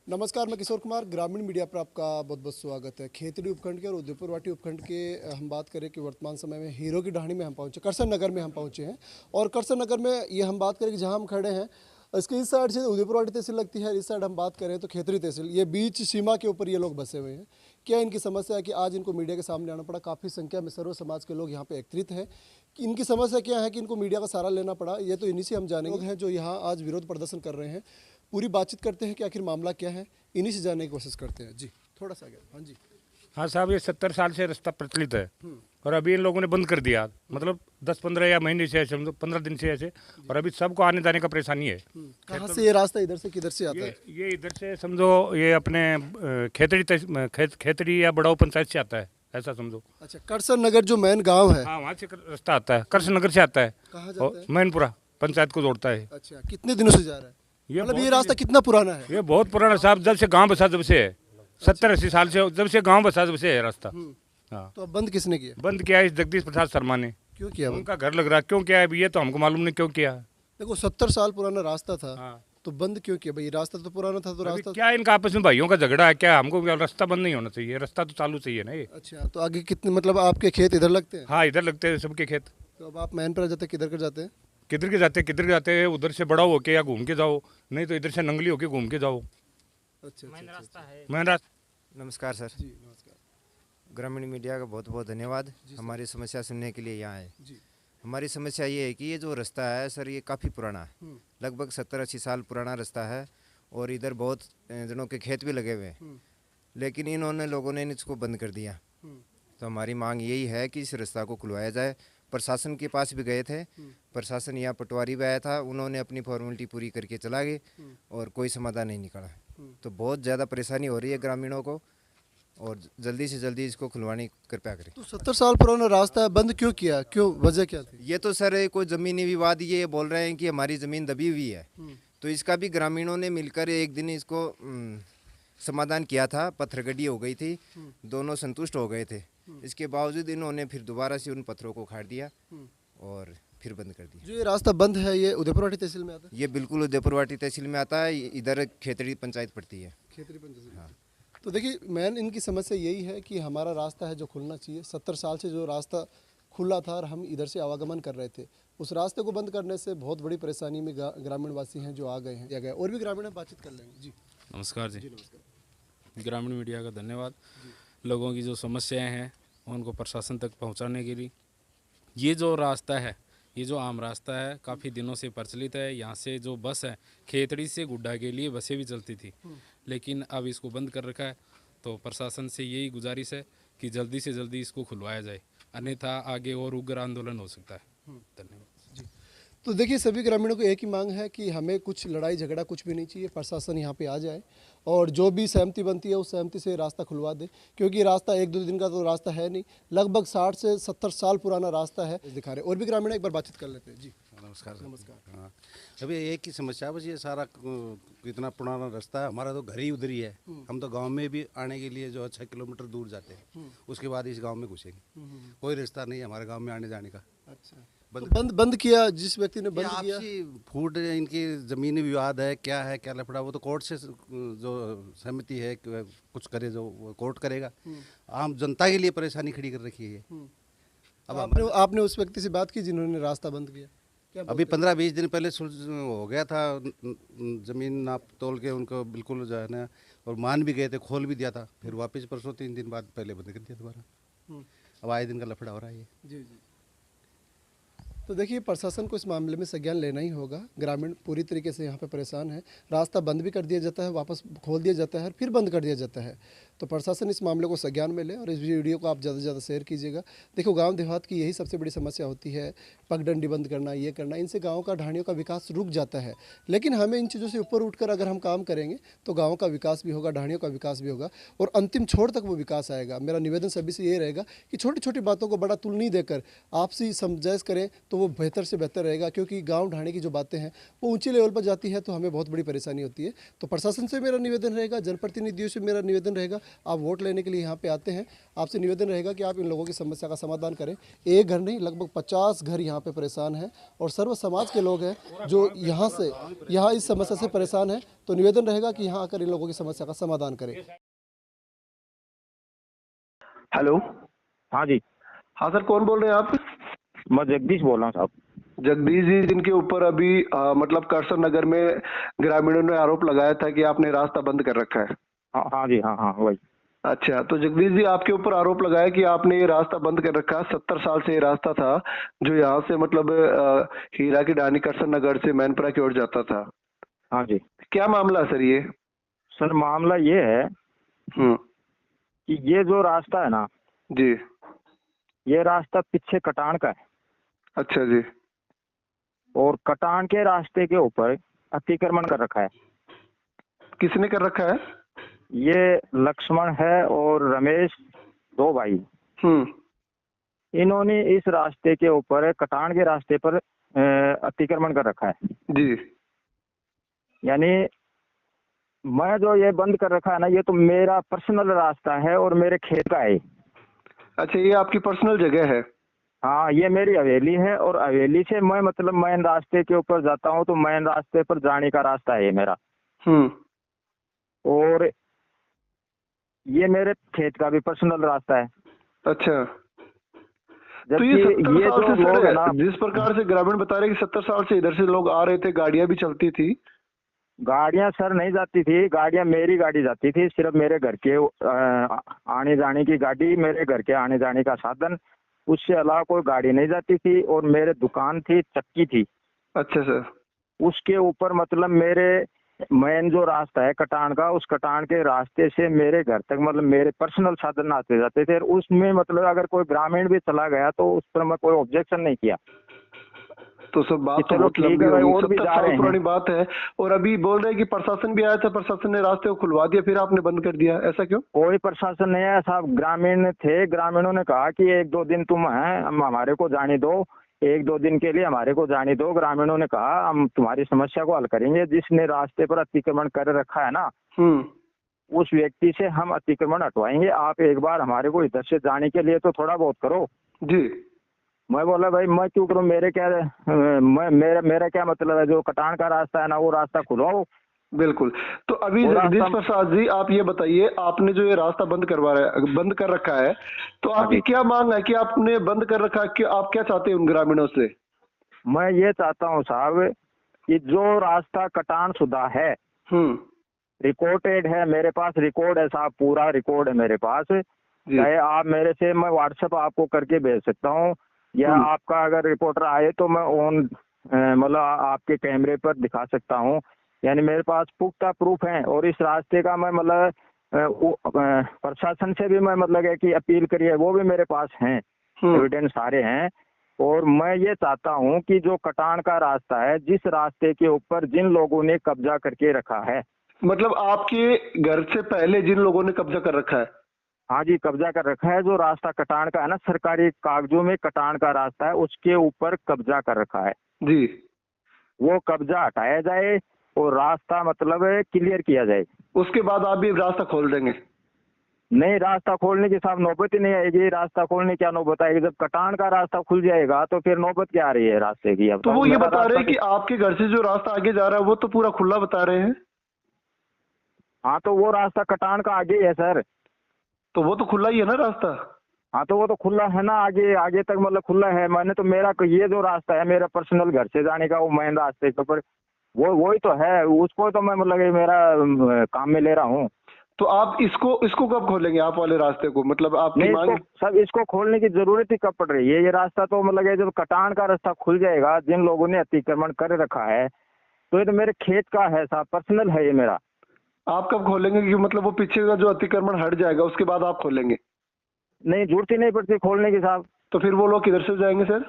नमस्कार, मैं किशोर कुमार। ग्रामीण मीडिया पर आपका बहुत बहुत स्वागत है। खेतड़ी उपखंड के और उदयपुर वाटी उपखंड के हम बात करें कि वर्तमान समय में हीरो की ढाणी में हम पहुंचे, करसन नगर में हम पहुंचे हैं। और करसन नगर में ये हम बात करें कि जहां हम खड़े हैं, इसके इस साइड से उदयपुर वाटी तहसील लगती है, इस साइड हम बात करें तो खेतड़ी तहसील। ये बीच सीमा के ऊपर ये लोग बसे हुए हैं। क्या इनकी समस्या है कि आज इनको मीडिया के सामने आना पड़ा? काफ़ी संख्या में सर्व समाज के लोग यहाँ पे एकत्रित हैं। कि इनकी समस्या क्या है कि इनको मीडिया का सहारा लेना पड़ा, ये तो इन्हीं से हम जानेंगे। लोग हैं जो यहाँ आज विरोध प्रदर्शन कर रहे हैं। पूरी बातचीत करते हैं कि आखिर मामला क्या है, इन्हीं से जानने की कोशिश करते हैं। जी थोड़ा सा आगे। हाँ जी। हाँ साहब, ये 70 साल से रास्ता प्रचलित है और अभी इन लोगों ने बंद कर दिया। मतलब 10-15 या महीने से ऐसे, मतलब 15 दिन से ऐसे। और अभी सबको आने जाने का परेशानी है। कहाँ से ये रास्ता इधर से किधर से आता है? ये इधर से समझो, ये अपने खेतड़ी या बड़ाऊ पंचायत से आता है, ऐसा समझो। अच्छा, करसन नगर जो मेन गांव है, हाँ, वहाँ से रास्ता आता है, कृष्ण नगर से आता है कहाँ जाता और है? मैनपुरा पंचायत को जोड़ता है। अच्छा, कितने दिनों से जा रहा है? मतलब ये रास्ता कितना पुराना है? ये बहुत पुराना साहब, जब से गाँव बसा जब से है। 70-80 साल से जब से गाँव बसा जब से है रास्ता। हाँ, तो अब बंद किसने किया? बंद किया है इस जगदीश प्रसाद शर्मा ने। क्यों किया बंद? उनका घर लग रहा, क्यों किया है अभी ये तो हमको मालूम नहीं क्यों किया। देखो 70 साल पुराना रास्ता था, हाँ। तो बंद क्यों किया भाई? रास्ता तो पुराना था, तो अभी रास्ता। क्या इनका आपस में भाइयों का झगड़ा है क्या? हमको क्या रास्ता बंद नहीं होना चाहिए, रास्ता तो चालू चाहिए ना ये। अच्छा, तो आगे कितने, मतलब आपके खेत इधर लगते हैं? हाँ, इधर लगते हैं सबके खेत। तो अब आप मैन पर आ जाते हैं, किधर कर जाते हैं? किधर के जाते हैं? उधर से बड़ा होके या घूम के जाओ, नहीं तो इधर से नंगली होके घूम के जाओ। अच्छा, रास्ता है। मैं रास्ता। नमस्कार सर। जी नमस्कार। ग्रामीण मीडिया का बहुत बहुत धन्यवाद हमारी समस्या सुनने के लिए यहाँ आए। जी। हमारी समस्या ये है कि ये जो रास्ता है सर, ये काफ़ी पुराना है। लगभग 70-80 साल पुराना रास्ता है और इधर बहुत जनों के खेत भी लगे हुए हैं, लेकिन इन्होंने लोगों ने इसको बंद कर दिया। तो हमारी मांग यही है कि इस रास्ता को खुलवाया जाए। प्रशासन के पास भी गए थे, प्रशासन यहाँ पटवारी भी आया था, उन्होंने अपनी फॉर्मेलिटी पूरी करके चला गए और कोई समाधान नहीं निकला। तो बहुत ज़्यादा परेशानी हो रही है ग्रामीणों को और जल्दी से जल्दी इसको खुलवाने की कृपया करें। तो 70 साल पुराना रास्ता है, बंद क्यों किया? क्यों, वजह क्या थी? ये तो सर कोई ज़मीनी विवाद, ये बोल रहे हैं कि हमारी ज़मीन दबी हुई है। तो इसका भी ग्रामीणों ने मिलकर एक दिन इसको समाधान किया था। पत्थरगड्डी हो गई थी, दोनों संतुष्ट हो गए थे। इसके बावजूद इन्होंने फिर दोबारा से उन पत्थरों को उखाड़ दिया और फिर बंद कर दिया। जो ये रास्ता बंद है, ये उदयपुर वाटी तहसील में आता है? ये बिल्कुल उदयपुर वाटी तहसील में आता है, इधर खेतड़ी पंचायत पड़ती है। खेतरी पंचायत। हाँ। तो देखिए, मेन इनकी समस्या यही है कि हमारा रास्ता है जो खुलना चाहिए। 70 साल से जो रास्ता खुला था और हम इधर से आवागमन कर रहे थे, उस रास्ते को बंद करने से बहुत बड़ी परेशानी में ग्रामीण वासी हैं जो आ गए हैं या गए। और भी ग्रामीण हैं, बातचीत कर लेंगे। जी नमस्कार जी। नमस्कार। ग्रामीण मीडिया का धन्यवाद। लोगों की जो समस्याएं हैं उनको प्रशासन तक पहुंचाने के लिए। ये जो रास्ता है, ये जो आम रास्ता है, काफ़ी दिनों से प्रचलित है। यहाँ से जो बस है, खेतड़ी से गुड्डा के लिए बसें भी चलती थी, लेकिन अब इसको बंद कर रखा है। तो प्रशासन से यही गुजारिश है कि जल्दी से जल्दी इसको खुलवाया जाए, अन्यथा आगे और उग्र आंदोलन हो सकता है। धन्यवाद। तो देखिए, सभी ग्रामीणों को एक ही मांग है कि हमें कुछ लड़ाई झगड़ा कुछ भी नहीं चाहिए। प्रशासन यहाँ पे आ जाए और जो भी सहमति बनती है उस सहमति से रास्ता खुलवा दे, क्योंकि रास्ता 1-2 दिन का तो रास्ता है नहीं, लगभग 60 से 70 साल पुराना रास्ता है दिखा रहे। और भी ग्रामीण एक बार बातचीत कर लेते हैं। जी नमस्कार सर। नमस्कार। हाँ, अभी एक ही समस्या, बस ये सारा इतना पुराना रास्ता है, हमारा तो घर ही उधर ही है। हम तो गांव में भी आने के लिए जो 6 किलोमीटर दूर जाते हैं, उसके बाद इस गांव में घुसेंगे। कोई रास्ता नहीं है हमारे गांव में आने जाने का। अच्छा, बंद किया जिस व्यक्ति ने ये बंद किया। आपसी फूड, इनकी जमीनी विवाद है, क्या है, क्या लफड़ा, वो तो कोर्ट से जो सहमति है कि कुछ करे, जो वो कोर्ट करेगा। आम जनता के लिए परेशानी खड़ी कर रखी है ये। अब आपने उस व्यक्ति से बात की जिन्होंने रास्ता बंद किया? क्या अभी 15-20 दिन पहले हो गया था, जमीन नाप तोल के उनको बिल्कुल जो है ना, और मान भी गए थे, खोल भी दिया था, फिर वापस परसों 3 दिन बाद पहले बंद कर दिया दोबारा। अब आए दिन का लफड़ा हो रहा है ये। जी। तो देखिए, प्रशासन को इस मामले में संज्ञान लेना ही होगा। ग्रामीण पूरी तरीके से यहाँ पे परेशान है। रास्ता बंद भी कर दिया जाता है, वापस खोल दिया जाता है, फिर बंद कर दिया जाता है। तो प्रशासन इस मामले को संज्ञान में ले और इस वीडियो को आप ज़्यादा से ज़्यादा शेयर कीजिएगा। देखो, गांव देहात की यही सबसे बड़ी समस्या होती है, पगडंडी बंद करना, ये करना, इनसे गाँव का ढाणियों का विकास रुक जाता है। लेकिन हमें इन चीज़ों से ऊपर उठकर अगर हम काम करेंगे तो गाँव का विकास भी होगा, ढाणियों का विकास भी होगा और अंतिम छोर तक वो विकास आएगा। मेरा निवेदन सभी से ये रहेगा कि छोटी छोटी बातों को बड़ा तुल नहीं देकर आपसी समझाइश करें तो वो बेहतर से बेहतर रहेगा, क्योंकि गांव ढाणी की जो बातें हैं वो ऊंची लेवल पर जाती है तो हमें बहुत बड़ी परेशानी होती है। तो प्रशासन से मेरा निवेदन रहेगा, जनप्रतिनिधियों से मेरा निवेदन रहेगा आप वोट लेने के लिए यहाँ पे आते हैं। आपसे निवेदन रहेगा कि आप इन लोगों की समस्या का समाधान करें। एक घर नहीं, लगभग 50 घर यहाँ पे परेशान हैं और सर्व समाज के लोग हैं जो यहाँ इस समस्या से परेशान हैं। तो निवेदन रहेगा कि यहाँ आकर इन लोगों की समस्या का समाधान करें। हेलो। हाँ जी, हाँ सर, कौन बोल रहे हैं आप? मैं जगदीश बोल रहा हूँ साहब। जगदीश जी, जिनके ऊपर अभी मतलब करसन नगर में ग्रामीणों ने आरोप लगाया था कि आपने रास्ता बंद कर रखा है। हाँ जी, हाँ वही। अच्छा, तो जगदीश जी, आपके ऊपर आरोप लगाया कि आपने ये रास्ता बंद कर रखा है। 70 साल से ये रास्ता था जो यहाँ से मतलब हीरा की डानी करसन नगर से मैनपुरा की ओर जाता था। हाँ जी क्या मामला है सर ये? सर, मामला ये है कि ये जो रास्ता है ना जी। ये रास्ता पीछे कटान का है अच्छा जी। और कटान के रास्ते के ऊपर अतिक्रमण कर रखा है। किसने कर रखा है? ये लक्ष्मण है और रमेश, दो भाई। इन्होंने इस रास्ते के ऊपर कटान के रास्ते पर अतिक्रमण कर रखा है जी। यानी मैं जो ये बंद कर रखा है ना, ये तो मेरा पर्सनल रास्ता है और मेरे खेत का है। अच्छा, ये आपकी पर्सनल जगह है? हाँ, ये मेरी हवेली है और हवेली से मैं मतलब मेन रास्ते के ऊपर जाता हूँ तो मेन रास्ते पर जाने का रास्ता है ये मेरा। और ये मेरे खेत का भी पर्सनल रास्ता है। अच्छा, तो जबकि ये 70 ये साल जो से लोग है ना, जिस प्रकार से ग्रामीण बता रहे हैं कि 70 साल से इधर से लोग आ रहे थे, गाड़ियां भी चलती थी। गाड़ियां सर नहीं जाती थी, गाड़ियां मेरी गाड़ी जाती थी, सिर्फ मेरे घर के आने जाने की गाड़ी, मेरे घर के आने जाने का साधन, उससे अलावा कोई गाड़ी नहीं जाती थी। और मेरे दुकान थी, चक्की थी। अच्छा सर। उसके ऊपर मतलब मेरे मेन जो रास्ता है कटान का, उस कटान के रास्ते से मेरे घर तक मतलब मेरे पर्सनल साधन आते जाते थे। उसमें मतलब अगर कोई ग्रामीण भी चला गया तो उस पर मैं कोई ऑब्जेक्शन नहीं किया। तो सब बात तो चलो बहुत ठीक लंबी है भाई, होगी, और भी 70 जा साल रहे पुरानी हैं। बात है। और अभी बोल रहे हैं कि प्रशासन भी आया था, प्रशासन ने रास्ते को खुलवा दिया, फिर आपने बंद कर दिया, ऐसा क्यों? कोई प्रशासन नहीं आया साहब, ग्रामीण थे। ग्रामीणों ने कहा कि 1-2 दिन तुम हैं, हम हमारे को जाने दो, 1-2 दिन के लिए हमारे को जाने दो। ग्रामीणों ने कहा हम तुम्हारी समस्या को हल करेंगे। जिसने रास्ते पर अतिक्रमण कर रखा है ना, उस व्यक्ति से हम अतिक्रमण हटवाएंगे। आप एक बार हमारे को इधर से जाने के लिए तो थोड़ा बहुत करो। जी। मैं बोला भाई मैं क्यों करूं, मेरा क्या मतलब है, जो कटान का रास्ता है ना वो रास्ता खुलवाओ। बिल्कुल। तो अभी जगदीश प्रसाद जी, आप ये बताइए, आपने जो ये रास्ता बंद कर रखा है, तो आपकी क्या मांग है कि आपने बंद कर रखा है, कि आप क्या चाहते हैं उन ग्रामीणों से? मैं ये चाहता हूँ साहब कि जो रास्ता कटान शुदा है, रिकॉर्डेड है, मेरे पास रिकॉर्ड है साहब, पूरा रिकॉर्ड है मेरे पास। चाहे आप मेरे से, मैं व्हाट्सएप आपको करके भेज सकता हूँ, या आपका अगर रिपोर्टर आए तो मैं ऑन मतलब आपके कैमरे पर दिखा सकता हूँ। यानी मेरे पास पुख्ता प्रूफ है। और इस रास्ते का मैं मतलब प्रशासन से भी मैं मतलब है कि अपील करिए, वो भी मेरे पास हैं, एविडेंस सारे हैं। और मैं ये चाहता हूँ कि जो कटान का रास्ता है, जिस रास्ते के ऊपर जिन लोगों ने कब्जा करके रखा है, मतलब आपके घर से पहले जिन लोगों ने कब्जा कर रखा है? हाँ जी, कब्जा कर रखा है। जो रास्ता कटान का है ना, सरकारी कागजों में कटान का रास्ता है, उसके ऊपर कब्जा कर रखा है जी। वो कब्जा हटाया जाए और रास्ता मतलब क्लियर किया जाए। उसके बाद आप भी रास्ता खोल देंगे? नहीं, रास्ता खोलने की साहब नौबत ही नहीं आएगी। रास्ता खोलने क्या नौबत आएगी, जब कटान का रास्ता खुल जाएगा तो फिर नौबत क्या आ रही है रास्ते की। अब तो वो ये बता रहे हैं कि आपके घर से जो रास्ता आगे जा रहा है वो तो पूरा खुला बता रहे हैं। हाँ, तो वो रास्ता कटान का आगे है सर। तो वो तो खुला ही है ना रास्ता? हाँ, तो वो तो खुला है ना, आगे तक मतलब खुला है। मैंने तो मेरा ये जो रास्ता है मेरा पर्सनल घर से जाने का, वो मेन रास्ते के ऊपर वही तो है, उसको तो मैं मतलब मेरा काम में ले रहा हूँ। तो आप इसको कब खोलेंगे, आप वाले रास्ते को? मतलब आपकी मांग सब इसको खोलने की जरूरत ही कब पड़ रही है? ये रास्ता तो मतलब जब कटान का रास्ता खुल जाएगा, जिन लोगों ने अतिक्रमण कर रखा है, तो ये तो मेरे खेत का है साहब, पर्सनल है ये मेरा। आप कब खोलेंगे कि मतलब वो पीछे का जो अतिक्रमण हट जाएगा उसके बाद आप खोलेंगे? नहीं, जरूरत ही नहीं पड़ती खोलने की साहब। तो फिर वो लोग किधर से जाएंगे सर?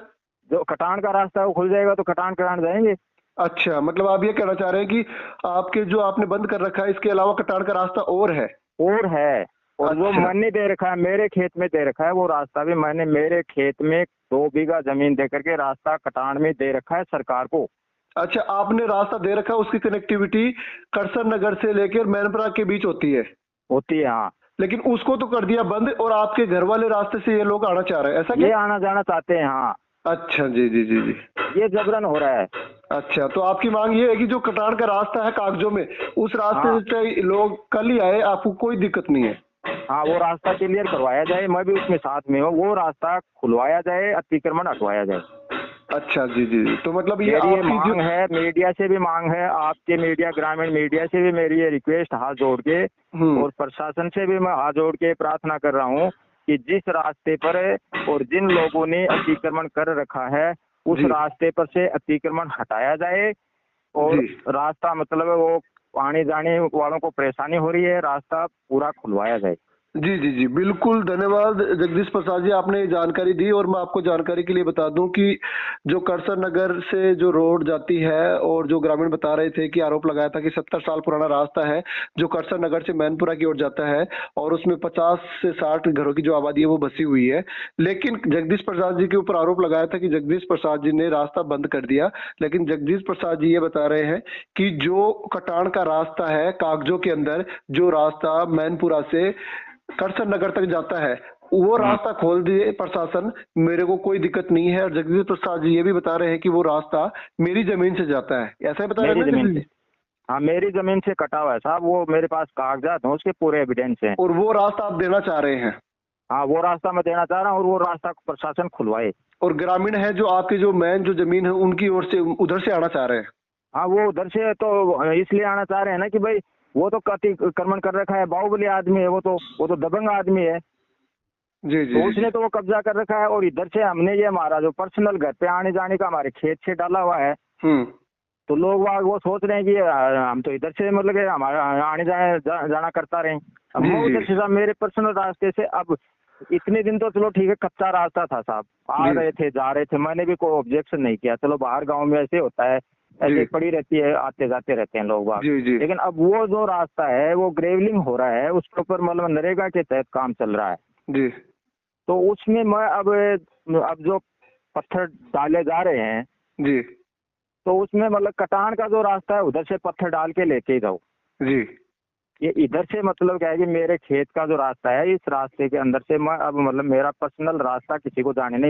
जो कटान का रास्ता है वो खुल जाएगा तो कटान जाएंगे। अच्छा, मतलब आप ये कहना चाह रहे हैं कि आपके जो आपने बंद कर रखा है, इसके अलावा कटान का रास्ता और है? और अच्छा। वो मैंने दे रखा है, मेरे खेत में दे रखा है वो रास्ता भी। मैंने मेरे खेत में 2 बीघा जमीन दे करके रास्ता कटान में दे रखा है सरकार को। अच्छा, आपने रास्ता दे रखा है, उसकी कनेक्टिविटी करसन नगर से लेकर मैनपुरा के बीच होती है? होती है, हाँ। लेकिन उसको तो कर दिया बंद और आपके घर वाले रास्ते से ये लोग आना चाह रहे हैं, ऐसा ये क्या? आना जाना चाहते हैं, हाँ। अच्छा जी जी जी जी। ये जबरन हो रहा है। अच्छा, तो आपकी मांग ये है कि जो कटान का रास्ता है कागजों में, उस रास्ते हाँ। से चाहे लोग कल ही आए, आपको कोई दिक्कत नहीं है? हाँ, वो रास्ता क्लियर करवाया जाए, मैं भी उसमें साथ में हूँ, वो रास्ता खुलवाया जाए, अतिक्रमण हटवाया जाए। अच्छा जी जी जी। तो मतलब ये मेरी ये आपकी जो मांग है, मीडिया से भी मांग है, आपके मीडिया ग्रामीण मीडिया से भी मेरी ये रिक्वेस्ट हाथ जोड़ के, और प्रशासन से भी मैं हाथ जोड़ के प्रार्थना कर रहा हूँ कि जिस रास्ते पर और जिन लोगों ने अतिक्रमण कर रखा है उस जी। रास्ते पर से अतिक्रमण हटाया जाए, और जी। रास्ता मतलब वो आने जाने वालों को परेशानी हो रही है, रास्ता पूरा खुलवाया जाए। जी जी जी, बिल्कुल धन्यवाद जगदीश प्रसाद जी, आपने ये जानकारी दी। और मैं आपको जानकारी के लिए बता दूं कि जो करसर नगर से जो रोड जाती है, और जो ग्रामीण बता रहे थे कि आरोप लगाया था कि 70 साल पुराना रास्ता है जो करसर नगर से मैनपुरा की ओर जाता है, और उसमें 50 से 60 घरों की जो आबादी है वो बसी हुई है। लेकिन जगदीश प्रसाद जी के ऊपर आरोप लगाया था कि जगदीश प्रसाद जी ने रास्ता बंद कर दिया। लेकिन जगदीश प्रसाद जी ये बता रहे हैं कि जो कटान का रास्ता है कागजों के अंदर, जो रास्ता मैनपुरा से करसन नगर तक जाता है, वो रास्ता खोल दिए प्रशासन, मेरे को कोई दिक्कत नहीं है। और जगदीश प्रसाद जी ये भी बता रहे हैं कि वो रास्ता मेरी जमीन से जाता है, ऐसा ही बता रहे हैं मेरी ना जमीन जगदीश से, हाँ मेरी जमीन से कटा हुआ है साहब, वो मेरे पास कागजात हैं, उसके पूरे एविडेंस हैं। और वो रास्ता आप देना चाह रहे हैं? हाँ, वो रास्ता मैं देना चाह रहा हूँ, और वो रास्ता प्रशासन खुलवाए। और ग्रामीण है जो आपकी जो मैन जो जमीन है उनकी ओर से उधर से आना चाह रहे हैं? हाँ, वो उधर से तो इसलिए आना चाह रहे हैं ना कि भाई वो तो अतिक्रमण कर रखा है, बाहुबली आदमी है, वो तो दबंग आदमी है, जी जी तो जी उसने तो वो कब्जा कर रखा है। और इधर से हमने ये हमारा जो पर्सनल घर पे आने जाने का हमारे खेत से डाला हुआ है, तो लोग वो सोच रहे हैं कि हम तो इधर से मतलब कि हमारा आने जाना करता रहे। अब मैं उधर से साहब मेरे पर्सनल रास्ते से, अब इतने दिन तो चलो ठीक है कच्चा रास्ता था साहब, आ रहे थे जा रहे थे, मैंने भी कोई ऑब्जेक्शन नहीं किया, चलो बाहर गांव में ऐसे होता है, ऐसे पड़ी रहती है, आते जाते रहते हैं लोग बाहर। लेकिन अब वो जो रास्ता है वो ग्रेवलिंग हो रहा है, उसके ऊपर मतलब नरेगा के तहत काम चल रहा है जी तो उसमें मैं अब जो पत्थर डाले जा रहे हैं जी तो उसमें मतलब कटान का जो रास्ता है उधर से पत्थर डाल के लेके जाओ। जी। ये इधर से मतलब क्या है कि मेरे खेत का जो रास्ता है, इस रास्ते के अंदर से मैं अब मतलब मेरा पर्सनल रास्ता किसी को जाने नहीं